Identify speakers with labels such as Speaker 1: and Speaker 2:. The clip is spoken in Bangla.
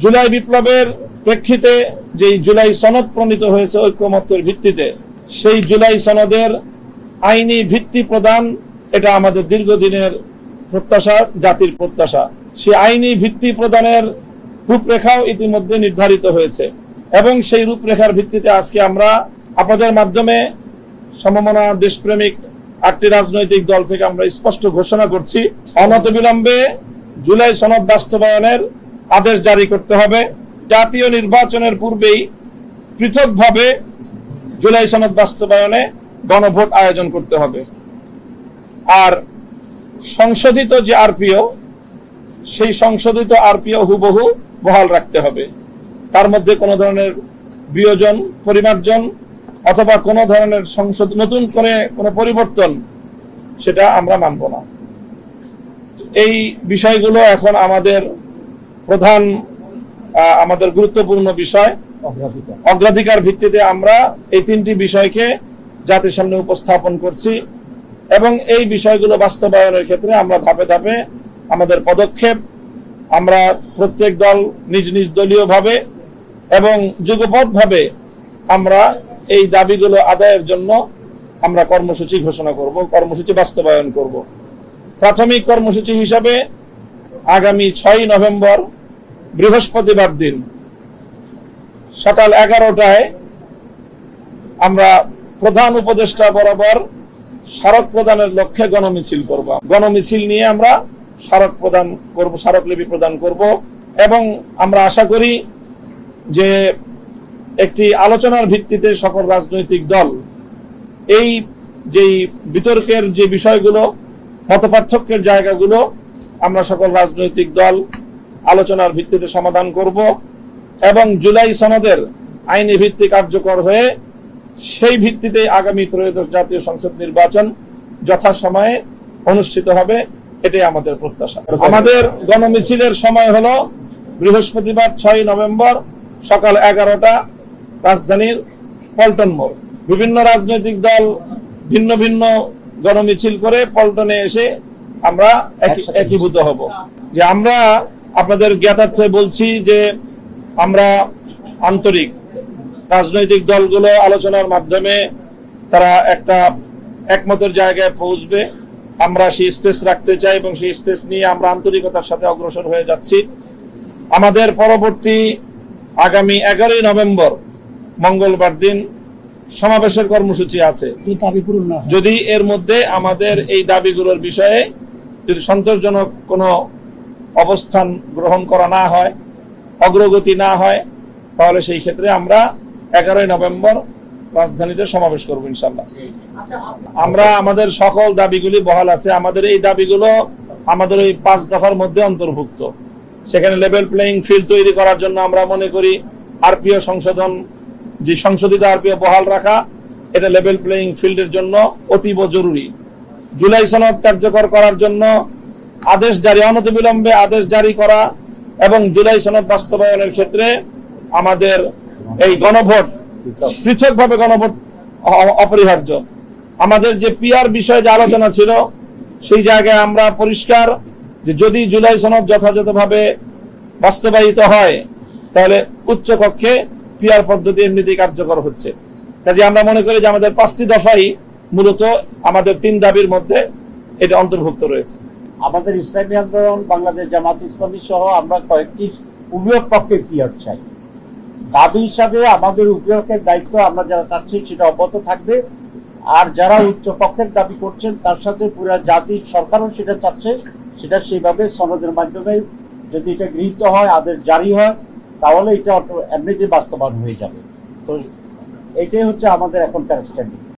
Speaker 1: জুলাই বিপ্লবের প্রেক্ষিতে যে জুলাই সনদ প্রণীত হয়েছে ঐক্যমত্যের ভিত্তিতে, সেই জুলাই সনদের আইনি ভিত্তি প্রদান এটা আমাদের দীর্ঘদিনের প্রত্যাশা, জাতির প্রত্যাশা। সেই আইনি ভিত্তি প্রদানের রূপরেখাও ইতিমধ্যে নির্ধারিত হয়েছে এবং সেই রূপরেখার ভিত্তিতে আজকে আমরা আপনাদের মাধ্যমে সমমনা দেশপ্রেমিক 8টি রাজনৈতিক দল থেকে আমরা স্পষ্ট ঘোষণা করছি, অনতিবিলম্বে জুলাই সনদ বাস্তবায়নের আদেশ জারি করতে হবে। জাতীয় নির্বাচনের পূর্বেই পৃথকভাবে জুলাই সনদ বাস্তবায়নে গণভোট আয়োজন করতে হবে। আর সংশোধিত যে আরপিও, সেই সংশোধিত আরপিও হুবহু বহাল রাখতে হবে। তার মধ্যে কোনো ধরনের বিয়োজন, পরিমার্জন অথবা কোনো ধরনের নতুন করে কোনো পরিবর্তন সেটা আমরা মানব না। এই বিষয়গুলো এখন আমাদের প্রধান, আমাদের গুরুত্বপূর্ণ বিষয়। অগ্রাধিকার ভিত্তিতে আমরা এই 3টি বিষয়কে জাতির সামনে উপস্থাপন করছি এবং এই বিষয়গুলো বাস্তবায়নের ক্ষেত্রে আমরা ধাপে ধাপে আমাদের পদক্ষেপ, আমরা প্রত্যেক দল নিজ নিজ দলীয় ভাবে এবং যুগপৎভাবে আমরা এই দাবিগুলো আদায়ের জন্য আমরা কর্মসূচি ঘোষণা করব, কর্মসূচি বাস্তবায়ন করব। প্রাথমিক কর্মসূচি হিসাবে আগামী 6 নভেম্বর বৃহস্পতিবার দিন সকাল 11টায় আমরা প্রধান উপদেষ্টা বরাবর স্মারক প্রদানের লক্ষ্যে গণমিছিল করব। গণমিছিল নিয়ে আমরা স্মারক প্রদান করব, স্মারকলিপি প্রদান করব এবং আমরা আশা করি যে একটি আলোচনার ভিত্তিতে সকল রাজনৈতিক দল এই যেই বিতর্কের যে বিষয়গুলো, মতপার্থক্যের জায়গাগুলো আমরা সকল রাজনৈতিক দল আলোচনার ভিত্তিতে সমাধান করব এবং জুলাই সনদের আইনি ভিত্তি কার্যকর হয়ে সেই ভিত্তিতে আগামী ত্রয়োদশ জাতীয় সংসদ নির্বাচন যথাসময়ে অনুষ্ঠিত হবে, এটাই আমাদের প্রত্যাশা। আমাদের গণমিছিলের সময় হলো বৃহস্পতিবার 6 নভেম্বর সকাল 11টা, রাজধানীর পল্টন মোড়। বিভিন্ন রাজনৈতিক দল ভিন্ন ভিন্ন গণমিছিল করে পল্টনে এসে আমরা একীভূত হব। যে আমরা আপনাদের জ্ঞাতার্থে বলছি যে আমরা আন্তরিক, রাজনৈতিক দলগুলো আলোচনার মাধ্যমে তারা একটা একমতের জায়গায় পৌঁছবে, আমরা সেই স্পেস রাখতে চাই এবং সেই স্পেস নিয়ে আমরা আন্তরিকতার সাথে অগ্রসর হয়ে যাচ্ছি। আমাদের পরবর্তী আগামী 11 নভেম্বর মঙ্গলবার দিন সমাবেশের কর্মসূচি আছে। যদি এর মধ্যে আমাদের এই দাবিগুলোর বিষয়ে যদি সন্তোষজনক কোনো অবস্থান গ্রহণ করা না হয়, অগ্রগতি না হয়, তাহলে সেই ক্ষেত্রে আমরা 11 নভেম্বর রাজধানীতে সমাবেশ করব ইনশাআল্লাহ। আমরা আমাদের সকল দাবিগুলি বহাল আছে। আমাদের এই দাবিগুলো আমাদের ওই 5 দফার মধ্যে অন্তর্ভুক্ত। সেখানে লেভেল প্লেইং ফিল্ড তৈরি করার জন্য আমরা মনে করি আরপিও সংশোধন, যে সংশোধিত আরপিও বহাল রাখা, এটা লেভেল প্লেইং ফিল্ডের জন্য অতীব জরুরি। জুলাই সনদ কার্যকর করার জন্য আদেশ জারি, অনতিবিলম্বে আদেশ জারি করা এবং জুলাই সনদ বাস্তবায়নের ক্ষেত্রে আমাদের এই গণভোট, পৃথকভাবে গণভোট অপরিহার্য। আমাদের যে পিআর বিষয়ে যে আলোচনা ছিল, সেই জায়গায় আমরা পরিষ্কার যে যদি জুলাই সনদ যথাযথভাবে বাস্তবায়িত হয় তাহলে উচ্চ কক্ষে পিআর পদ্ধতি এমনিতেই কার্যকর হচ্ছে। কাজে আমরা মনে করি যে আমাদের 5টি দফাই মূলত আমাদের 3 দাবির মধ্যে এটা অন্তর্ভুক্ত রয়েছে।
Speaker 2: আমাদের ইসলামী আন্দোলন, বাংলাদেশ জামাত ইসলামী সহ আমরা কয়েকটি উভয় পক্ষের পিআর চাই। দাবি হিসাবে আমাদের উভয়পক্ষের দায়িত্ব আমরা যারা চাচ্ছি সেটা অব্যাহত থাকবে, আর যারা উচ্চ পক্ষের দাবি করছেন তার সাথে পুরো জাতির সরকারও সেটা চাচ্ছে, সেটা সেইভাবে সনদের মাধ্যমে যদি এটা গৃহীত হয়, আদেশ জারি হয়, তাহলে এটা এমনিতে বাস্তবায়ন হয়ে যাবে। তো এটাই হচ্ছে আমাদের এখনকার স্ট্যান্ডিং।